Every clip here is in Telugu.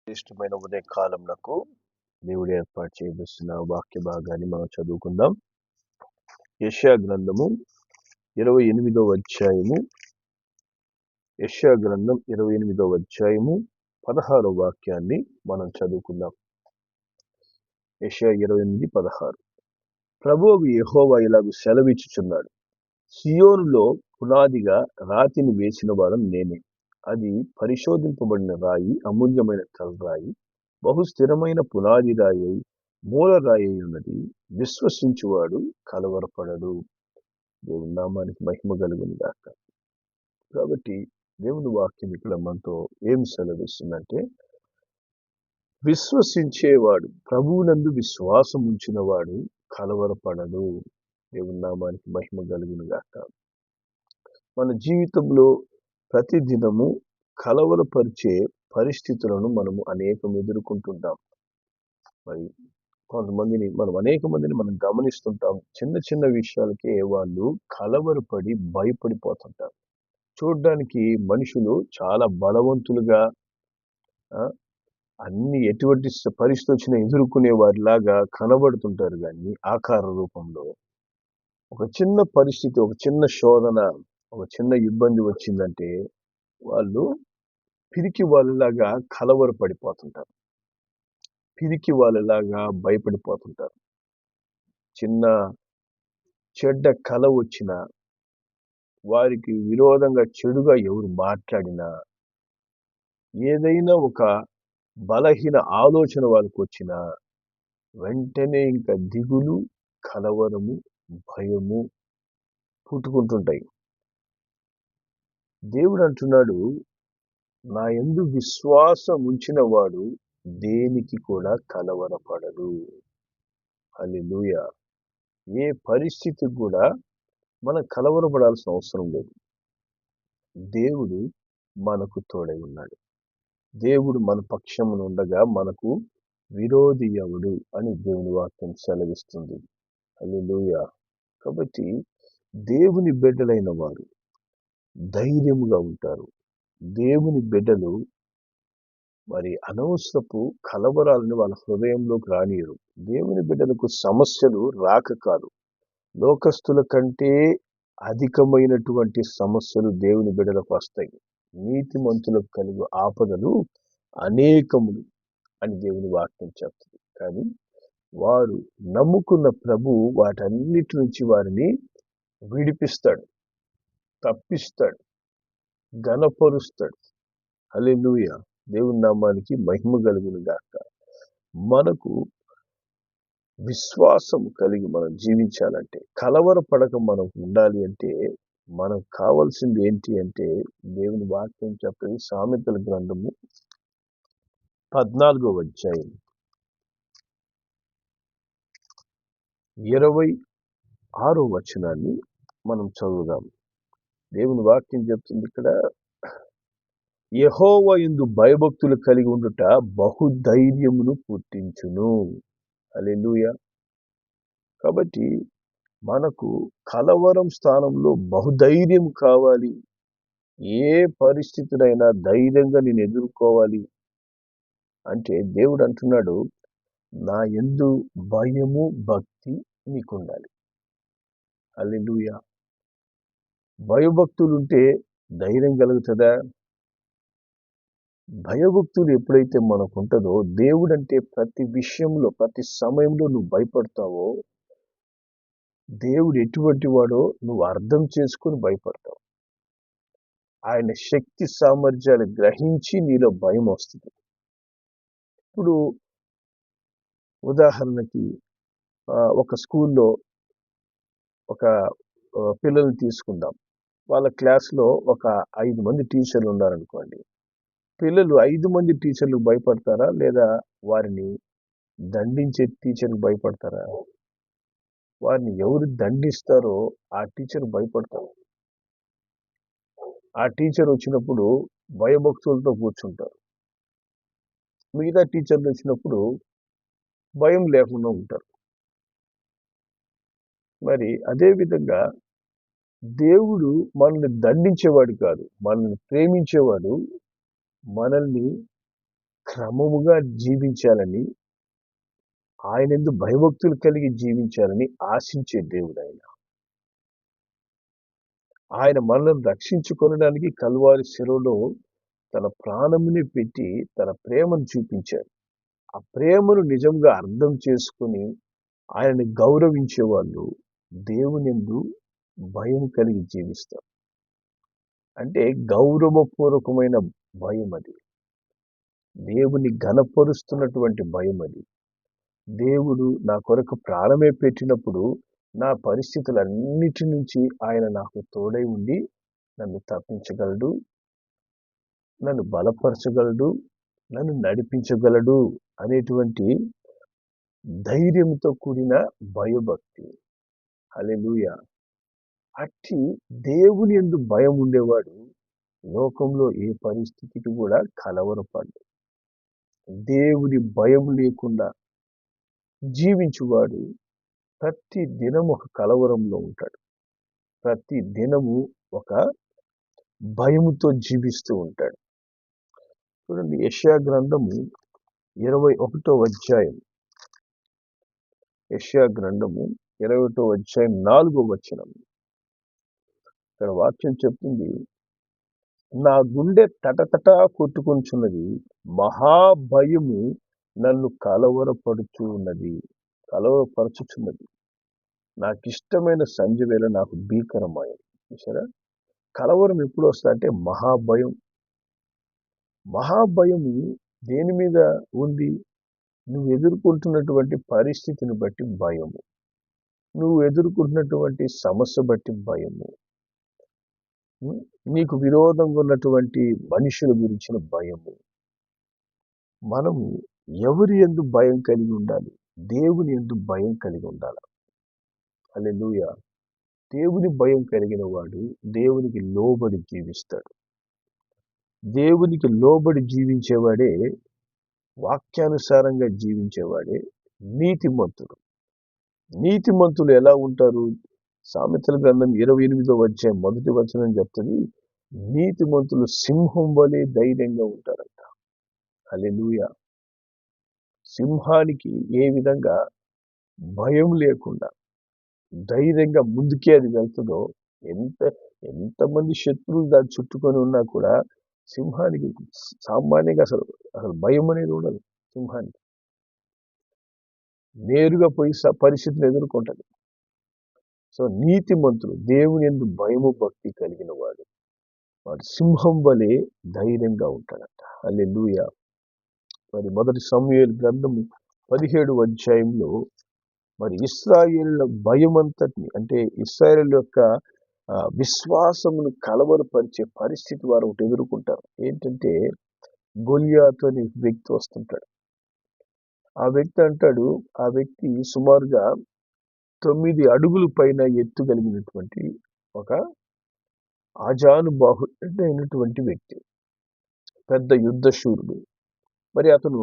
ఇష్టమైన ఉదయ కాలంలో దేవుడు ఏర్పాటు చేయబోతున్న వాక్య భాగాన్ని మనం చదువుకుందాం. యెషయా గ్రంథము 28వ అధ్యాయము 16వ వాక్యాన్ని మనం చదువుకుందాం. యెషయా 28:16. ప్రభువు యెహోవా ఇలాగు సెలవిచ్చుచున్నాడు, సియోనులో పునాదిగా రాతిని వేసిన వాడు నేనే. అది పరిశోధింపబడిన రాయి, అమూల్యమైన కల్రాయి, బహు స్థిరమైన పునాది రాయి, మూల రాయి ఉన్నది. విశ్వసించువాడు కలవరపడడు. దేవుని నామానికి మహిమ కలుగును గాక. కాబట్టి దేవుని వాక్యం ఇక్కడ మనతో ఏం సెలవిస్తుందంటే, విశ్వసించేవాడు, ప్రభువునందు విశ్వాసం ఉంచిన వాడు కలవరపడడు. దేవుని నామానికి మహిమ కలుగును గాక. మన జీవితంలో ప్రతిదినము కలవరపరిచే పరిస్థితులను మనము అనేకం ఎదుర్కొంటుంటాం. మరి మనం అనేక మందిని మనం గమనిస్తుంటాం. చిన్న చిన్న విషయాలకే వాళ్ళు కలవరపడి భయపడిపోతుంటారు. చూడడానికి మనుషులు చాలా బలవంతులుగా, అన్ని ఎటువంటి పరిస్థితి వచ్చినా ఎదుర్కొనే వారిలాగా కనబడుతుంటారు. కానీ ఆకార రూపంలో ఒక చిన్న పరిస్థితి, ఒక చిన్న శోధన, ఒక చిన్న ఇబ్బంది వచ్చిందంటే వాళ్ళు పిరికి వాళ్ళలాగా కలవరపడిపోతుంటారు, పిరికి వాళ్ళలాగా భయపడిపోతుంటారు. చిన్న చెడ్డ కల వచ్చినా, వారికి విరోధంగా చెడుగా ఎవరు మాట్లాడినా, ఏదైనా ఒక బలహీన ఆలోచన వాళ్ళకి వచ్చినా వెంటనే ఇంకా దిగులు, కలవరము, భయము పుట్టుకుంటుంటాయి. దేవుడు అంటున్నాడు, నా యందు విశ్వాసం ఉంచిన వాడు దేనికి కూడా కలవరపడడు. హల్లెలూయా. ఏ పరిస్థితికి కూడా మనం కలవరపడాల్సిన అవసరం లేదు. దేవుడు మనకు తోడై ఉన్నాడు. దేవుడు మన పక్షమున ఉండగా మనకు విరోధి ఎవడు అని దేవుని వాక్యం సెలవిస్తుంది. హల్లెలూయా. కాబట్టి దేవుని బిడ్డలైన వారు ధైర్యముగా ఉంటారు. దేవుని బిడ్డలు మరి అనవసరపు కలవరాలను వాళ్ళ హృదయంలోకి రానియరు. దేవుని బిడ్డలకు సమస్యలు రాక కాదు, లోకస్తుల కంటే అధికమైనటువంటి సమస్యలు దేవుని బిడ్డలకు వస్తాయి. నీతిమంతులకు కలుగు ఆపదలు అనేకములు అని దేవుని వాక్యం చెప్తుంది. కానీ వారు నమ్ముకున్న ప్రభు వాటన్నిటి నుంచి వారిని విడిపిస్తాడు, తప్పిస్తాడు, ఘనపరుస్తాడు. హల్లెలూయా. దేవుని నామానికి మహిమ కలుగును గాక. మనకు విశ్వాసం కలిగి మనం జీవించాలంటే, కలవరపడక మనం ఉండాలి అంటే మనకు కావాల్సింది ఏంటి అంటే, దేవుని వాక్యం చెప్తుంది. సామెతల గ్రంథము 14వ అధ్యాయం 26వ వచనాన్ని మనం చదువుదాం. దేవుని వాక్యం చెప్తుంది ఇక్కడ, యెహోవా యందు భయభక్తులు కలిగి ఉండుట బహుధైర్యమును పుట్టించును. హల్లెలూయా. కాబట్టి మనకు కలవరం స్థానంలో బహుధైర్యం కావాలి. ఏ పరిస్థితులైనా ధైర్యంగా నేను ఎదుర్కోవాలి అంటే దేవుడు అంటున్నాడు, నా యందు భయము, భక్తి నీకుండాలి. హల్లెలూయా. భయభక్తులుంటే ధైర్యం కలుగుతుందా? భయభక్తులు ఎప్పుడైతే మనకు ఉంటుందో, దేవుడంటే ప్రతి విషయంలో, ప్రతి సమయంలో నువ్వు భయపడతావో, దేవుడు ఎటువంటి వాడో నువ్వు అర్థం చేసుకుని భయపడతావు. ఆయన శక్తి సామర్థ్యాలు గ్రహించి నీలో భయం వస్తుంది. ఇప్పుడు ఉదాహరణకి ఒక స్కూల్లో ఒక పిల్లల్ని తీసుకుందాం. వాళ్ళ క్లాస్లో ఒక 5 మంది టీచర్లు ఉన్నారనుకోండి. పిల్లలు 5 మంది టీచర్లకు భయపడతారా, లేదా వారిని దండించే టీచర్కి భయపడతారా? వారిని ఎవరు దండిస్తారో ఆ టీచర్ భయపడతారు. ఆ టీచర్ వచ్చినప్పుడు భయభక్తులతో కూర్చుంటారు. మిగతా టీచర్లు వచ్చినప్పుడు భయం లేకుండా ఉంటారు. మరి అదే విధంగా దేవుడు మనల్ని దండించేవాడు కాదు, మనల్ని ప్రేమించేవాడు, మనల్ని క్రమముగా జీవించాలని, ఆయనందు భయభక్తులు కలిగి జీవించాలని ఆశించే దేవుడు ఆయన. ఆయన మనల్ని రక్షించుకొనడానికి కల్వారి శిలువలో తన ప్రాణముని పెట్టి తన ప్రేమను చూపించాడు. ఆ ప్రేమను నిజంగా అర్థం చేసుకుని ఆయనని గౌరవించే వాళ్ళు దేవునియందు భయం కలిగి జీవిస్తారు. అంటే గౌరవపూర్వకమైన భయం అది. దేవుని ఘనపరుస్తున్నటువంటి భయం అది. దేవుడు నా కొరకు ప్రాణమే పెట్టినప్పుడు నా పరిస్థితులన్నిటి నుంచి ఆయన నాకు తోడై ఉండి నన్ను తప్పించగలడు, నన్ను బలపరచగలడు, నన్ను నడిపించగలడు అనేటువంటి ధైర్యంతో కూడిన భయభక్తి. హల్లెలూయా. అట్టి దేవుని యందు భయం ఉండేవాడు లోకంలో ఏ పరిస్థితికి కూడా కలవరపడ్డు. దేవుని భయం లేకుండా జీవించువాడు ప్రతి దినము ఒక కలవరంలో ఉంటాడు. ప్రతి దినము ఒక భయముతో జీవిస్తూ ఉంటాడు. చూడండి, యెషయా గ్రంథము 21వ అధ్యాయం. యెషయా గ్రంథము 21వ అధ్యాయం 4వ వచనం. ఇక్కడ వాక్యం చెప్తుంది, నా గుండె తటతటా కొట్టుకొంచున్నది, మహాభయము నన్ను కలవరపరచుచున్నది. నాకిష్టమైన సంధ్య వేళ నాకు భీకరమైనది. చూసారా, కలవరం ఎప్పుడు వస్తా అంటే మహాభయం. మహాభయము దేని మీద ఉంది? నువ్వు ఎదుర్కొంటున్నటువంటి పరిస్థితిని బట్టి భయము, నువ్వు ఎదుర్కొంటున్నటువంటి సమస్య బట్టి భయము, నీకు విరోధంగా ఉన్నటువంటి మనుషుల గురించిన భయము. మనము ఎవరి యందు భయం కలిగి ఉండాలి? దేవుని యందు భయం కలిగి ఉండాలి. హల్లెలూయా. దేవుని భయం కలిగిన వాడు దేవునికి లోబడి జీవిస్తాడు. దేవునికి లోబడి జీవించేవాడే, వాక్యానుసారంగా జీవించేవాడే నీతిమంతుడు. నీతిమంతులు ఎలా ఉంటారు? సామెతల గ్రంథం 28వ అధ్యాయం 1వ వచనం చెప్తుంది, నీతిమంతులు సింహం వలె ధైర్యంగా ఉంటారంట. హల్లెలూయా. సింహానికి ఏ విధంగా భయం లేకుండా ధైర్యంగా ముందుకే అది వెళ్తుందో, ఎంతమంది శత్రువులు దాన్ని చుట్టుకొని ఉన్నా కూడా సింహానికి సామాన్యంగా అసలు భయం అనేది ఉండదు. సింహానికి నేరుగా పోయి పరిస్థితిని ఎదుర్కొంటది. సో నీతిమంతుడు దేవుని యందు భయము భక్తి కలిగిన వాడు సింహం వలె ధైర్యంగా ఉంటాడట. హల్లెలూయా. మరి 1 సమూయేలు గ్రంథము 17వ అధ్యాయంలో మరి ఇశ్రాయేలుల భయం అంతటిని, అంటే ఇశ్రాయేలు యొక్క విశ్వాసమును కలవరపరిచే పరిస్థితి వారు ఒకటి ఎదుర్కొంటారు. ఏంటంటే గొల్యాతు అనే వ్యక్తి వస్తుంటాడు. ఆ వ్యక్తి అంటాడు, ఆ వ్యక్తి సుమారుగా 9 అడుగుల పైన ఎత్తు కలిగినటువంటి ఒక ఆజానుబాహుడైనటువంటి వ్యక్తి, పెద్ద యుద్ధశూరుడు. మరి అతను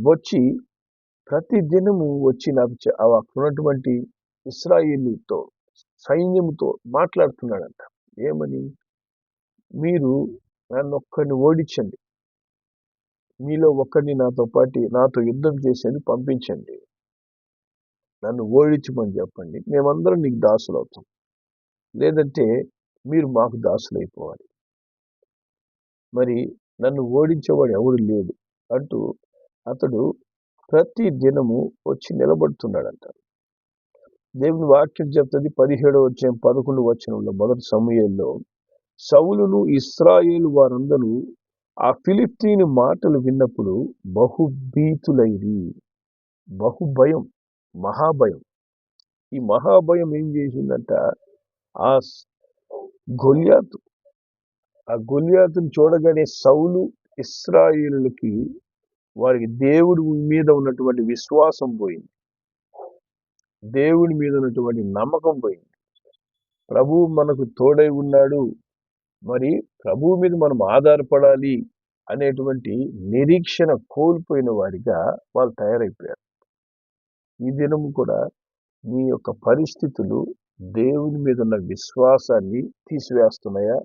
వచ్చి ప్రతి దినము వచ్చి నాకు అక్కడ ఉన్నటువంటి ఇశ్రాయేలుతో సైన్యముతో మాట్లాడుతున్నాడంట. ఏమని? మీరు నన్ను ఒక్కడిని ఓడించండి, మీలో ఒక్కడిని నాతో యుద్ధం చేసేది పంపించండి, నన్ను ఓడించమని చెప్పండి, మేమందరం నీకు దాసులు అవుతాం, లేదంటే మీరు మాకు దాసులైపోవాలి, మరి నన్ను ఓడించేవాడు ఎవడు లేడు అంటూ అతడు ప్రతి దినము వచ్చి నిలబడుతున్నాడంట. దేవుని వాక్యం చెప్తుంది 17వ అధ్యాయం 11వ వచనంలో, 1 సమూయేలులో, సౌలును ఇశ్రాయేలు వారందరూ ఆ ఫిలిష్తీయుని మాటలు విన్నప్పుడు బహుభీతులైరి. బహుభయం, మహాభయం. ఈ మహాభయం ఏం చేసిందంట? ఆ గొల్యాతుని చూడగానే సౌలు ఇశ్రాయేలులకి వారికి దేవుడి మీద ఉన్నటువంటి విశ్వాసం పోయింది, దేవుని మీద ఉన్నటువంటి నమ్మకం పోయింది. ప్రభువు మనకు తోడై ఉన్నాడు, మరి ప్రభువు మీద మనం ఆధారపడాలి అనేటువంటి నిరీక్షణ కోల్పోయిన వారిగా వాళ్ళు తయారైపోయారు. ఈ దినము కూడా మీ యొక్క పరిస్థితులు దేవుని మీద ఉన్న విశ్వాసాన్ని తీసివేస్తున్నాయా?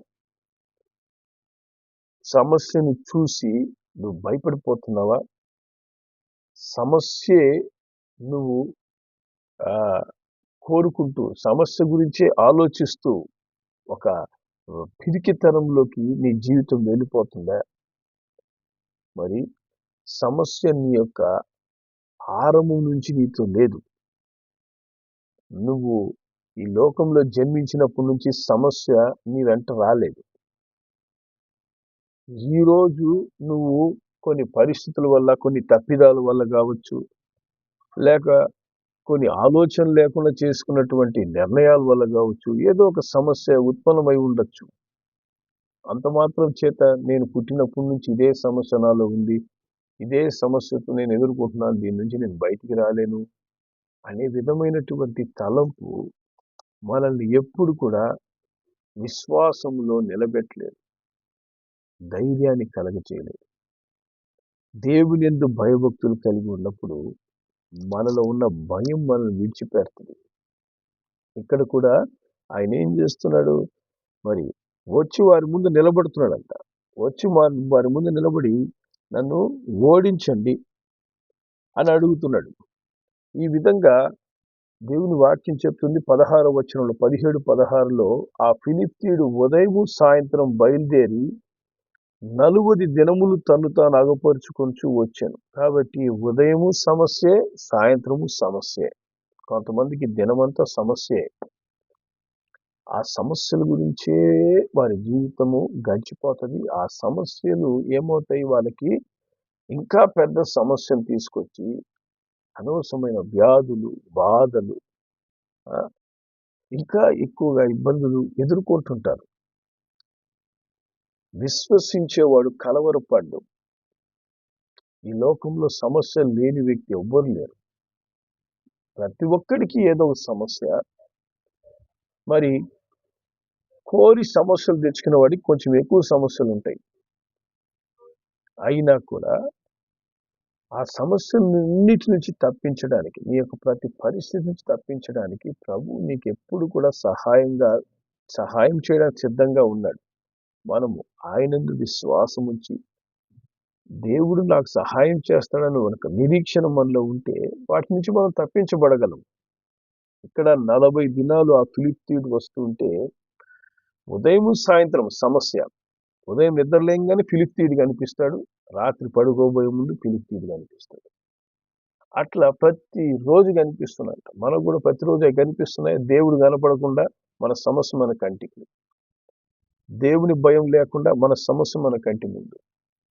సమస్యను చూసి నువ్వు భయపడిపోతున్నావా? సమస్యే నువ్వు ఆ, కోరుకుంటూ సమస్య గురించే ఆలోచిస్తూ ఒక పిరికితనంలోకి నీ జీవితం వెళ్ళిపోతుందా? మరి సమస్య నీ యొక్క ఆరంభం నుంచి నీతో లేదు. నువ్వు ఈ లోకంలో జన్మించినప్పటి నుంచి సమస్య నీ వెంట రాలేదు. ఈరోజు నువ్వు కొన్ని పరిస్థితుల వల్ల, కొన్ని తప్పిదాల వల్ల కావచ్చు, లేక కొన్ని ఆలోచన లేకుండా చేసుకున్నటువంటి నిర్ణయాల వల్ల కావచ్చు, ఏదో ఒక సమస్య ఉత్పన్నమై ఉండొచ్చు. అంత మాత్రం చేత నేను పుట్టినప్పటి నుంచి ఇదే సమస్య నాలో ఉంది, ఇదే సమస్యతో నేను ఎదుర్కొంటున్నాను, దీని నుంచి నేను బయటికి రాలేను అనే విధమైనటువంటి తలంపు మనల్ని ఎప్పుడు కూడా విశ్వాసంలో నిలబెట్టలేదు, ధైర్యాన్ని కలగచేయలేదు. దేవుని యందు భయభక్తులు కలిగి ఉన్నప్పుడు మనలో ఉన్న భయం మనల్ని విడిచిపెడుతుంది. ఇక్కడ కూడా ఆయన ఏం చేస్తున్నాడు? మరి వచ్చి వారి ముందు నిలబడుతున్నాడంట. వచ్చి వారి ముందు నిలబడి నన్ను ఓడించండి అని అడుగుతున్నాడు. ఈ విధంగా దేవుని వాక్యం చెప్తుంది 16వ వచనంలో, 17, 16లో ఆ ఫిలిష్తీయుడు ఉదయము సాయంత్రం బయలుదేరి 40 దినములు తను తాను అగపరుచుకొంచు వచ్చాను. కాబట్టి ఉదయము సమస్యే, సాయంత్రము సమస్యే. కొంతమందికి దినమంతా సమస్యే. ఆ సమస్యల గురించే వారి జీవితము గడిచిపోతుంది. ఆ సమస్యలు ఏమవుతాయి? వాళ్ళకి ఇంకా పెద్ద సమస్యలు తీసుకొచ్చి అనవసరమైన వ్యాధులు, బాధలు, ఇంకా ఎక్కువగా ఇబ్బందులు ఎదుర్కొంటుంటారు. విశ్వసించేవాడు కలవరపడ్డు. ఈ లోకంలో సమస్యలు లేని వ్యక్తి ఎవ్వరు లేరు. ప్రతి ఒక్కడికి ఏదో ఒక సమస్య. మరి కోరి సమస్యలు తెచ్చుకున్న వాడికి కొంచెం ఎక్కువ సమస్యలు ఉంటాయి. అయినా కూడా ఆ సమస్యలన్నిటి నుంచి తప్పించడానికి, నీ యొక్క ప్రతి పరిస్థితి నుంచి తప్పించడానికి ప్రభు నీకు ఎప్పుడు కూడా సహాయం చేయడానికి సిద్ధంగా ఉన్నాడు. మనము ఆయనందు విశ్వాసం ఉంచి దేవుడు నాకు సహాయం చేస్తాడని ఒక నిరీక్షణ మనలో ఉంటే వాటి నుంచి మనం తప్పించబడగలం. ఇక్కడ 40 దినాలు ఆ ఫిలిష్తీయుడు వస్తుంటే ఉదయం సాయంత్రం సమస్య. ఉదయం నిద్రలేయంగానే ఫిలిష్తీయుడు కనిపిస్తాడు, రాత్రి పడుకోబోయే ముందు ఫిలిష్తీయుడు కనిపిస్తాడు. అట్లా ప్రతి రోజు కనిపిస్తున్నాయంట. మనకు కూడా ప్రతిరోజు కనిపిస్తున్నాయి. దేవుడు కనపడకుండా మన సమస్య మన కంటికి, దేవుని భయం లేకుండా మన సమస్య మన కంటి ముందు.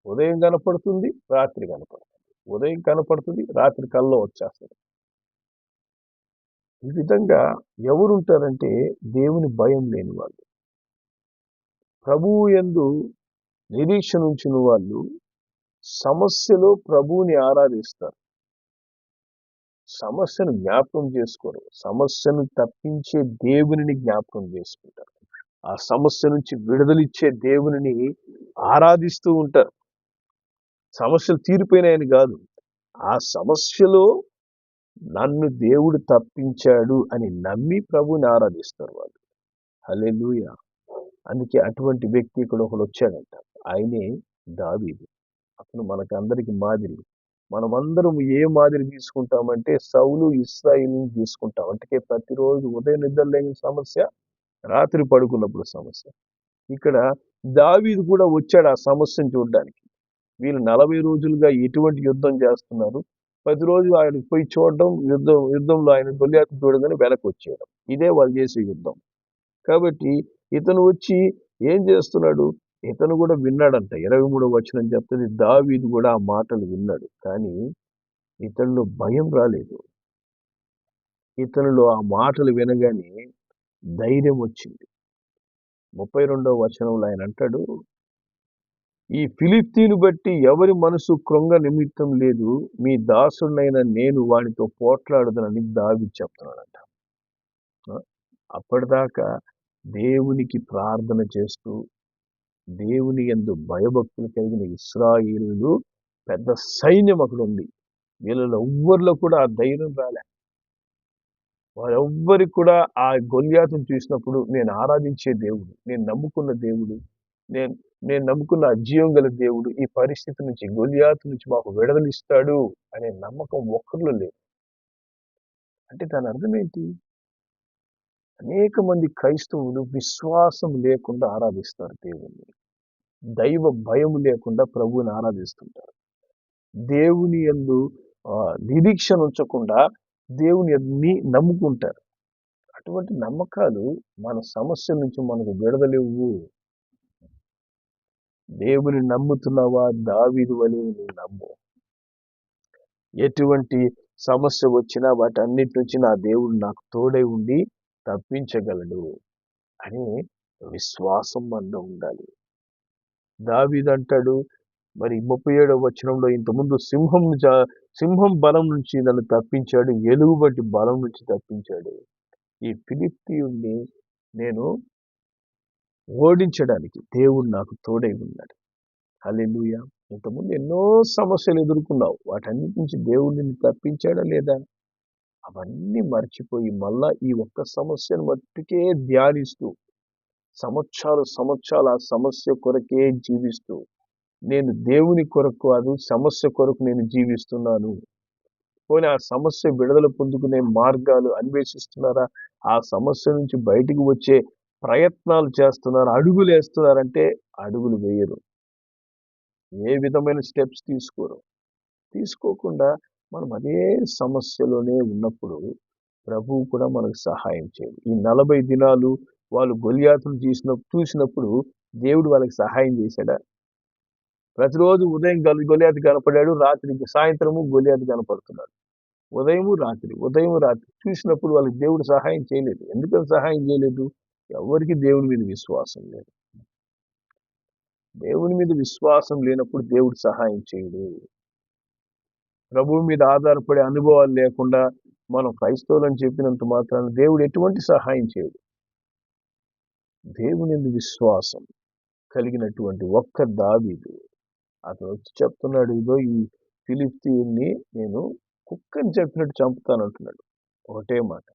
ఉదయం కనపడుతుంది, రాత్రి కనపడుతుంది. ఉదయం కనపడుతుంది, రాత్రి కల్లో వచ్చేస్తుంది. ఈ విధంగా ఎవరుంటారంటే దేవుని భయం లేని వాళ్ళు, ప్రభువు యందు నిరీక్షణ ఉంచిన వాళ్ళు సమస్యలో ప్రభువుని ఆరాధిస్తారు. సమస్యను జ్ఞాపకం చేసుకోరు, సమస్యను తప్పించే దేవునిని జ్ఞాపకం చేసుకుంటారు. ఆ సమస్య నుంచి విడుదలిచ్చే దేవునిని ఆరాధిస్తూ ఉంటారు. సమస్యలు తీరిపోయినాయని కాదు, ఆ సమస్యలో నన్ను దేవుడు తప్పించాడు అని నమ్మి ప్రభుని ఆరాధిస్తారు వాళ్ళు. హల్లెలూయా. అందుకే అటువంటి వ్యక్తి ఇక్కడ ఒకడు వచ్చాడంట. ఆయనే దావీదు. అతను మనకందరికి మాదిరి. మనమందరం ఏ మాదిరి తీసుకుంటామంటే సౌలు, ఇశ్రాయేలుని తీసుకుంటాం. అందుకే ప్రతిరోజు ఉదయం నిద్రలేని సమస్య, రాత్రి పడుకున్నప్పుడు సమస్య. ఇక్కడ దావీదు కూడా వచ్చాడు ఆ సమస్యను చూడడానికి. వీళ్ళు 40 రోజులుగా ఎటువంటి యుద్ధం చేస్తున్నారు, ప్రతిరోజు ఆయనకు పోయి చూడడం, యుద్ధంలో ఆయన గొల్లియాతు చూడగానే వెనక్కి వచ్చేయడం, ఇదే వాళ్ళు చేసే యుద్ధం. కాబట్టి ఇతను వచ్చి ఏం చేస్తున్నాడు? ఇతను కూడా విన్నాడంట. 23వ వచనం చెప్తుంది, దావీదు కూడా ఆ మాటలు విన్నాడు. కానీ ఇతనిలో భయం రాలేదు. ఇతనిలో ఆ మాటలు వినగానే ధైర్యం వచ్చింది. 32వ వచనంలో ఆయన అంటాడు, ఈ ఫిలిష్తీయుని బట్టి ఎవరి మనసు కృంగ నిమిత్తం లేదు, మీ దాసుడినైన నేను వానితో పోట్లాడుదనని దావీదు చెప్తున్నాడంట. అప్పటిదాకా దేవునికి ప్రార్థన చేస్తూ దేవుని యందు భయభక్తులు కలిగిన ఇశ్రాయేలీయులు పెద్ద సైన్యం అక్కడ ఉంది. వీళ్ళలో ఎవ్వరిలో కూడా ఆ ధైర్యం రాలే. వారెవ్వరికి కూడా ఆ గొల్లియాతును చూసినప్పుడు నేను ఆరాధించే దేవుడు, నేను నమ్ముకున్న దేవుడు, నేను నేను నమ్ముకున్న ఆ జీవం గల దేవుడు ఈ పరిస్థితి నుంచి, గొలియాతు నుంచి మాకు విడుదలిస్తాడు అనే నమ్మకం ఒక్కరిలో లేదు. అంటే దాని అర్థం ఏంటి? అనేక మంది క్రైస్తవులు విశ్వాసం లేకుండా ఆరాధిస్తారు దేవుణ్ణి. దైవ భయం లేకుండా ప్రభువుని ఆరాధిస్తుంటారు. దేవుని యందు నిరీక్షణ ఉంచకుండా దేవుని ని నమ్ముకుంటారు. అటువంటి నమ్మకాలు మన సమస్యల నుంచి మనకు విడుదలివ్వు. దేవుని నమ్ముతున్నావా? దావీదు వలె నువ్వు నమ్ము. ఎటువంటి సమస్య వచ్చినా వాటన్నిటి నుంచి నా దేవుడు నాకు తోడై ఉండి తప్పించగలడు అని విశ్వాసం మనలో ఉండాలి. దావీదు అంటాడు, మరి 37వ వచనంలో, ఇంతకుముందు సింహం బలం నుంచి నన్ను తప్పించాడు, ఎలుగుబంటి బలం నుంచి తప్పించాడు. ఈ ఫిలిష్తీయుణ్ణి నేను ఓడించడానికి దేవుడు నాకు తోడై ఉన్నాడు. హల్లెలూయా. ఇంతకుముందు ఎన్నో సమస్యలు ఎదుర్కొన్నావు, వాటన్నిటి నుంచి దేవుడు నిన్ను తప్పించాడా లేదా? అవన్నీ మర్చిపోయి మళ్ళా ఈ ఒక్క సమస్యను మట్టుకే ధ్యానిస్తూ సంవత్సరాలు ఆ సమస్య కొరకే జీవిస్తూ, నేను దేవుని కొరకు కాదు సమస్య కొరకు నేను జీవిస్తున్నాను. పోనీ ఆ సమస్య విడుదల పొందుకునే మార్గాలు అన్వేషిస్తున్నారా? ఆ సమస్య నుంచి బయటికి వచ్చే ప్రయత్నాలు చేస్తున్నారు, అడుగులు వేస్తున్నారంటే అడుగులు వేయరు. ఏ విధమైన స్టెప్స్ తీసుకోకుండా మనం అదే సమస్యలోనే ఉన్నప్పుడు ప్రభువు కూడా మనకు సహాయం చేయడు. ఈ 40 దినాలు వాళ్ళు గొలియాతును చూసినప్పుడు దేవుడు వాళ్ళకి సహాయం చేశాడా? ప్రతిరోజు ఉదయం గొలియాతు కనపడాడు, సాయంత్రము గొలియాతు కనపడుతున్నాడు. ఉదయం రాత్రి చూసినప్పుడు వాళ్ళకి దేవుడు సహాయం చేయలేదు. ఎందుకని సహాయం చేయలేదు? ఎవరికి దేవుని మీద విశ్వాసం లేదు. దేవుని మీద విశ్వాసం లేనప్పుడు దేవుడు సహాయం చేయడు. ప్రభువు మీద ఆధారపడే అనుభవాలు లేకుండా మనం క్రైస్తవులని చెప్పినంత మాత్రాన దేవుడు ఎటువంటి సహాయం చేయడు. దేవుని మీద విశ్వాసం కలిగినటువంటి ఒక్క దావీదు అతను వచ్చి చెప్తున్నాడు, ఇదో ఈ ఫిలిష్తీయుణ్ణి నేను కుక్కని చెప్పినట్టు చంపుతానంటున్నాడు. ఒకటే మాట.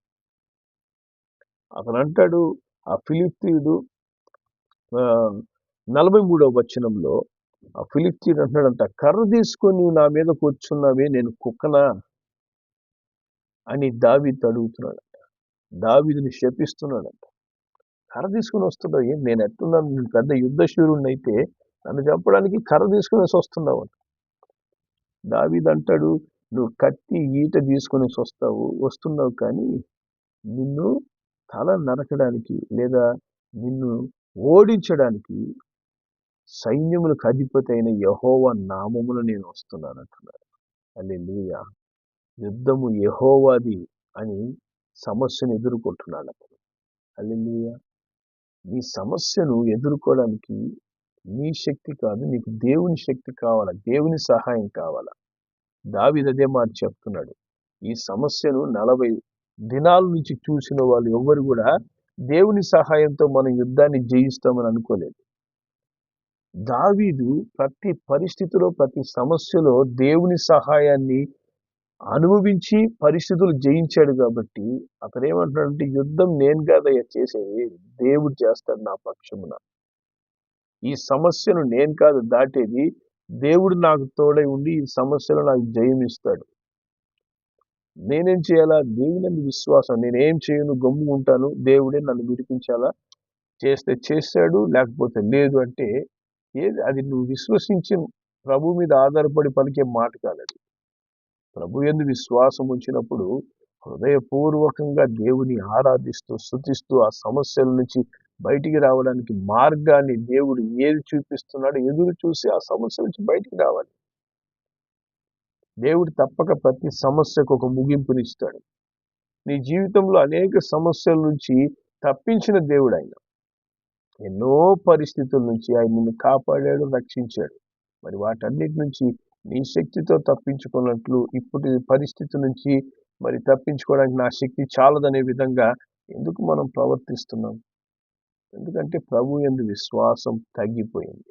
అతను అంటాడు, ఆ ఫిలిష్తీయుడు 43వ వచనంలో ఆ ఫిలిష్తీయుడు అంటున్నాడంట, కర్ర తీసుకొని నా మీద కూర్చున్నావే, నేను కుక్కనా అని దావీదు అడుగుతున్నాడంట. దావీదుని శపిస్తున్నాడంట. కర్ర తీసుకుని వస్తున్నావు, ఏం నేను ఎట్టున్నాను, నేను పెద్ద యుద్ధశూరుణ్ణి అయితే నన్ను చంపడానికి కర్ర తీసుకుని వస్తున్నావు అంట. దావీదు అంటాడు, నువ్వు కత్తి ఈట తీసుకుని వస్తున్నావు, కానీ నిన్ను తల నరకడానికి లేదా నిన్ను ఓడించడానికి సైన్యములకు అధిపతి అయిన యెహోవా నామమున నేను వస్తున్నాను అంటున్నాడు. హల్లెలూయా. యుద్ధము యెహోవాది అని సమస్యను ఎదుర్కొంటున్నాడు అతను. హల్లెలూయా. నీ సమస్యను ఎదుర్కోవడానికి నీ శక్తి కాదు, నీకు దేవుని శక్తి కావాలా, దేవుని సహాయం కావాలా. దావీదు అదే మాట చెప్తున్నాడు. ఈ సమస్యను 40 దినాల నుంచి చూసిన వాళ్ళు ఎవ్వరు కూడా దేవుని సహాయంతో మనం యుద్ధాన్ని జయిస్తామని అనుకోలేదు. దావీదు ప్రతి పరిస్థితిలో, ప్రతి సమస్యలో దేవుని సహాయాన్ని అనుభవించి పరిస్థితులు జయించాడు. కాబట్టి అతను ఏమంటున్నాడంటే, యుద్ధం నేను కాదయ్యా చేసేది, దేవుడు చేస్తాడు నా పక్షమున. ఈ సమస్యను నేను కాదు దాటేది, దేవుడు నాకు తోడై ఉండి ఈ సమస్యలో నాకు జయం ఇస్తాడు. నేనేం చేయాలా? దేవుని యందు విశ్వాసం. నేనేం చేయను, గమ్ముగా ఉంటాను, దేవుడే నన్ను విడిపించాలా, చేస్తే చేస్తాడు, లేకపోతే లేదు అంటే ఏది అది నువ్వు విశ్వసించి ప్రభు మీద ఆధారపడి పలికే మాట కాదది. ప్రభు యందు విశ్వాసం ఉంచినప్పుడు హృదయపూర్వకంగా దేవుని ఆరాధిస్తూ స్తుతిస్తూ ఆ సమస్యల నుంచి బయటికి రావడానికి మార్గాన్ని దేవుడు ఏది చూపిస్తున్నాడో ఎదురు చూసి ఆ సమస్య నుంచి బయటికి రావాలి. దేవుడు తప్పక ప్రతి సమస్యకు ఒక ముగింపునిస్తాడు. నీ జీవితంలో అనేక సమస్యల నుంచి తప్పించిన దేవుడు ఆయన. ఎన్నో పరిస్థితుల నుంచి ఆయన నిన్ను కాపాడాడు, రక్షించాడు. మరి వాటన్నిటి నుంచి నీ శక్తితో తప్పించుకున్నట్లు ఇప్పుడు పరిస్థితి నుంచి మరి తప్పించుకోవడానికి నా శక్తి చాలదనే విధంగా ఎందుకు మనం ప్రవర్తిస్తున్నాం? ఎందుకంటే ప్రభు యందు విశ్వాసం తగ్గిపోయింది,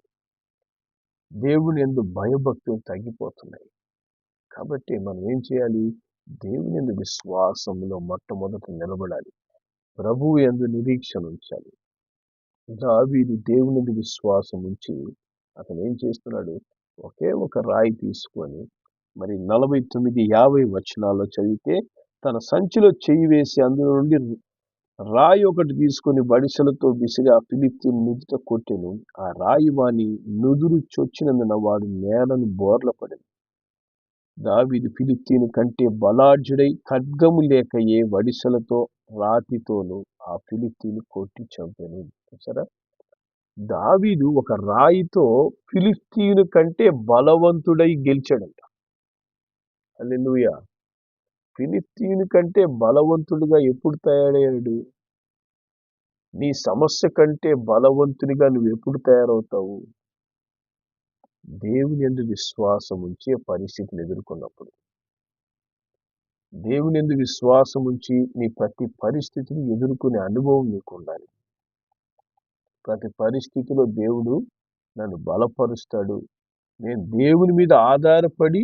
దేవుని యందు భయభక్తులు తగ్గిపోతున్నాయి. కాబట్టి మనం ఏం చేయాలి? దేవుని యందు విశ్వాసంలో మొట్టమొదట నిలబడాలి, ప్రభువు యందు నిరీక్షణ ఉంచాలి. దావీదు దేవుని యందు విశ్వాసం ఉంచి అతను ఏం చేస్తున్నాడు, ఒకే ఒక రాయి తీసుకొని మరి 49, 50 వచనాల్లో చదివితే తన సంచిలో చెయ్యి వేసి అందులో నుండి రాయి ఒకటి తీసుకొని వడిసెలతో విసిరి ఆ ఫిలిష్తీయుని నుదుట కొట్టెను. ఆ రాయి వాని నుదురు చొచ్చినందున వాడు నేలను బోర్ల పడెను. దావీదు ఫిలిష్తీయుని కంటే బలాఢ్యుడై ఖడ్గము లేకయే వడిసెలతో రాతితోను ఆ ఫిలిష్తీయుని కొట్టి చంపెను. చూసారా, దావీదు ఒక రాయితో ఫిలిష్తీయుని కంటే బలవంతుడై గెలిచాడంట. హల్లెలూయా. ఫిలిష్తీయుని కంటే బలవంతుడిగా ఎప్పుడు తయారయ్యాడు? నీ సమస్య కంటే బలవంతునిగా నువ్వు ఎప్పుడు తయారవుతావు? దేవుని యందు విశ్వాసం ఉంచి పరిస్థితిని ఎదుర్కొన్నప్పుడు. దేవుని యందు విశ్వాసం ఉంచి నీ ప్రతి పరిస్థితిని ఎదుర్కొనే అనుభవం నీకు ఉండాలి. ప్రతి పరిస్థితిలో దేవుడు నన్ను బలపరుస్తాడు, నేను దేవుని మీద ఆధారపడి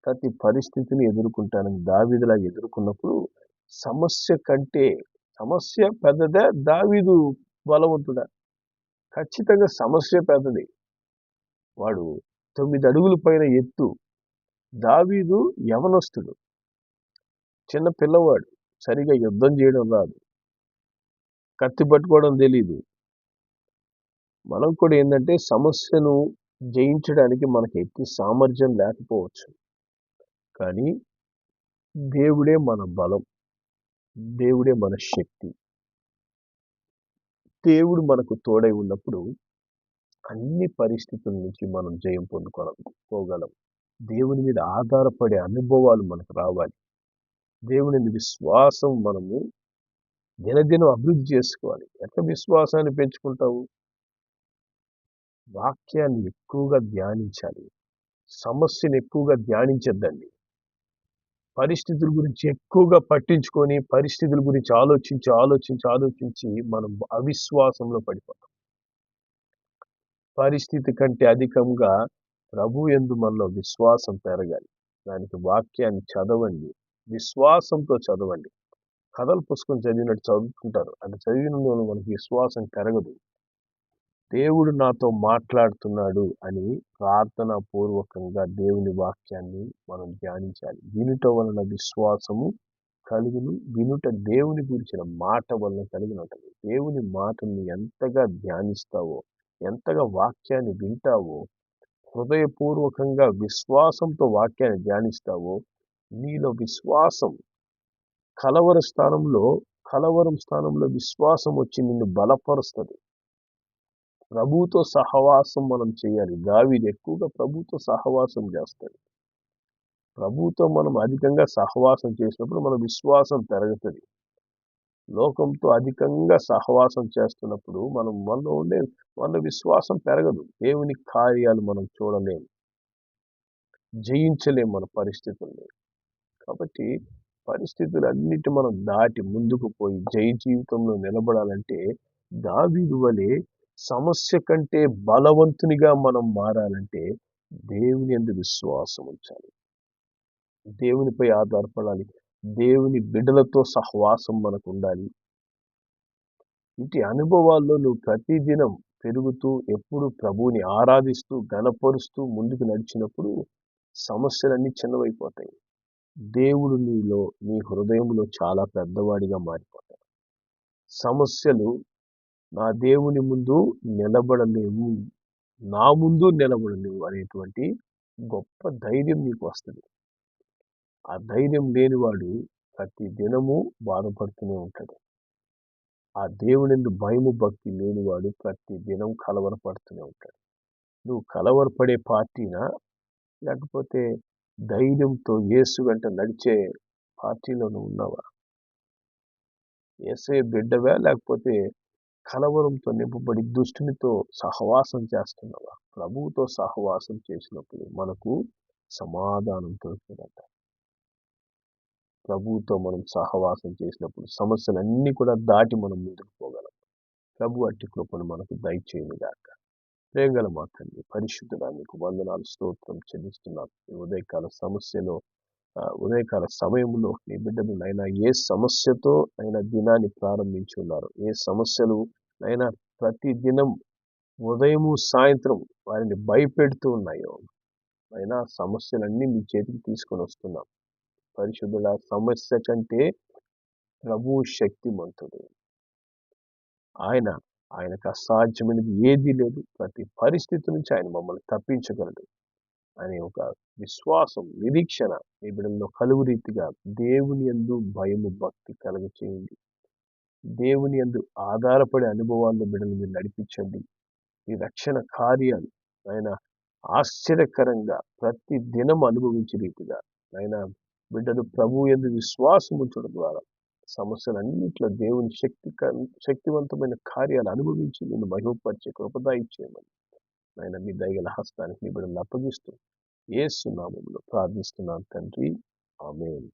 ప్రతి పరిస్థితిని ఎదుర్కొంటానని దావీదులాగా ఎదుర్కొన్నప్పుడు సమస్య పెద్దదా, దావీదు బలవంతుడా? ఖచ్చితంగా సమస్య పెద్దది. వాడు 9 అడుగుల పైన ఎత్తు. దావీదు యవనస్తుడు, చిన్న పిల్లవాడు, సరిగా యుద్ధం చేయడం రాదు, కత్తి పట్టుకోవడం తెలీదు. మనం కూడా ఏంటంటే సమస్యను జయించడానికి మనకి ఎట్టి సామర్థ్యం లేకపోవచ్చు, కానీ దేవుడే మన బలం, దేవుడే మన శక్తి. దేవుడు మనకు తోడై ఉన్నప్పుడు అన్ని పరిస్థితుల నుంచి మనం జయం పోగలం. దేవుని మీద ఆధారపడే అనుభవాలు మనకు రావాలి. దేవుని విశ్వాసం మనము దినదినం అభివృద్ధి చేసుకోవాలి. ఎట్లా విశ్వాసాన్ని పెంచుకుంటావు? వాక్యాన్ని ఎక్కువగా ధ్యానించాలి. సమస్యను ఎక్కువగా ధ్యానించద్దండి. పరిస్థితుల గురించి ఎక్కువగా పట్టించుకొని పరిస్థితుల గురించి ఆలోచించి మనం అవిశ్వాసంలో పడిపోతాం. పరిస్థితి కంటే అధికంగా ప్రభు యందు మనలో విశ్వాసం పెరగాలి. దానికి వాక్యాన్ని చదవండి, విశ్వాసంతో చదవండి. కథల పుస్తకం చదివినట్టు చదువుకుంటారు, అంటే చదివిన మనకి విశ్వాసం పెరగదు. దేవుడు నాతో మాట్లాడుతున్నాడు అని ప్రార్థనా పూర్వకంగా దేవుని వాక్యాన్ని మనం ధ్యానించాలి. వినుట వలన విశ్వాసము కలుగును, వినుట దేవుని గురించిన మాట వలన కలిగిన ఉంటుంది. దేవుని మాటను ఎంతగా ధ్యానిస్తావో, ఎంతగా వాక్యాన్ని వింటావో, హృదయపూర్వకంగా విశ్వాసంతో వాక్యాన్ని ధ్యానిస్తావో, నీలో విశ్వాసం కలవరం స్థానంలో విశ్వాసం వచ్చి నిన్ను బలపరుస్తుంది. ప్రభుతో సహవాసం మనం చేయాలి. దావీదు ఎక్కువగా ప్రభుతో సహవాసం చేస్తాడు. ప్రభుతో మనం అధికంగా సహవాసం చేసినప్పుడు మన విశ్వాసం పెరుగుతుంది. లోకంతో అధికంగా సహవాసం చేస్తున్నప్పుడు మన విశ్వాసం పెరగదు. దేవుని కార్యాలు మనం చూడలేము, జయించలేము మన పరిస్థితుల్ని. కాబట్టి పరిస్థితులన్నిటి మనం దాటి ముందుకు పోయి జయ జీవితంలో నిలబడాలంటే దావీదు వలె సమస్య కంటే బలవంతునిగా మనం మారాలంటే దేవుని యందు విశ్వాసం ఉంచాలి, దేవునిపై ఆధారపడాలి, దేవుని బిడ్డలతో సహవాసం మనకు ఉండాలి. ఇటు అనుభవాల్లో నువ్వు ప్రతిదినం పెరుగుతూ ఎప్పుడు ప్రభువుని ఆరాధిస్తూ గణపరుస్తూ ముందుకు నడిచినప్పుడు సమస్యలన్నీ చిన్నవైపోతాయి. దేవుడు నీ హృదయంలో చాలా పెద్దవాడిగా మారిపోతాడు. సమస్యలు నా దేవుని ముందు నిలబడలేవు, నా ముందు నిలబడలేవు అనేటువంటి గొప్ప ధైర్యం నీకు వస్తుంది. ఆ ధైర్యం లేనివాడు ప్రతి దినము బాధపడుతూనే ఉంటాడు. ఆ దేవునిందు భయము భక్తి లేనివాడు ప్రతి దినం కలవరపడుతూనే ఉంటాడు. నువ్వు కలవరపడే పార్టీనా, లేకపోతే ధైర్యంతో యేసు వెంట నడిచే పార్టీలో నువ్వు ఉన్నావా? యేసే బిడ్డవా, లేకపోతే కలవరంతో నింపబడి దుష్టునితో సహవాసం చేస్తున్నావా? ప్రభువుతో సహవాసం చేసినప్పుడు మనకు సమాధానం దొరుకుతుందంట. ప్రభువుతో మనం సహవాసం చేసినప్పుడు సమస్యలన్నీ కూడా దాటి మనం ముందుకు పోగలం. ప్రభు అట్టి కృపను మనకు దయచేయునుగాక. ప్రేమగల మా తండ్రి, పరిశుద్ధుడా, మీకు వందనాలు, స్తోత్రం చెల్లిస్తున్నాను. ఈ ఉదయకాల సమయంలో నీ బిడ్డలు నైనా ఏ సమస్యతో అయినా దినాన్ని ప్రారంభించి ఉన్నారు, ఏ సమస్యలు అయినా ప్రతి దినం ఉదయము సాయంత్రం వారిని భయపెడుతూ ఉన్నాయో అయినా సమస్యలన్నీ మీ చేతికి తీసుకొని వస్తున్నాం. పరిశుద్ధుల సమస్య కంటే ప్రభు శక్తిమంతుడు. ఆయనకు అసాధ్యమైనది ఏదీ లేదు. ప్రతి పరిస్థితి నుంచి ఆయన మమ్మల్ని తప్పించగలడు అనే ఒక విశ్వాసం, నిరీక్షణ మీ బిడ్డల్లో కలుగు రీతిగా దేవుని యందు భయము భక్తి కలుగచేయండి. దేవుని యందు ఆధారపడే అనుభవాల్లో బిడ్డలు మీరు నడిపించండి. ఈ రక్షణ కార్యాలు ఆయన ఆశ్చర్యకరంగా ప్రతి దినం అనుభవించే రీతిగా ఆయన బిడ్డలు ప్రభు యందు విశ్వాసం ఉంచడం ద్వారా సమస్యలన్నింటిలో దేవుని శక్తివంతమైన కార్యాలు అనుభవించి నేను మహిమపరిచే కృపదాయి చేయమని ఆయన మీ దయగల హస్తానికి మీ బిడ్డలు అప్పగిస్తూ యేసు నామములో ప్రార్థిస్తున్నాను తండ్రి. ఆమేన్.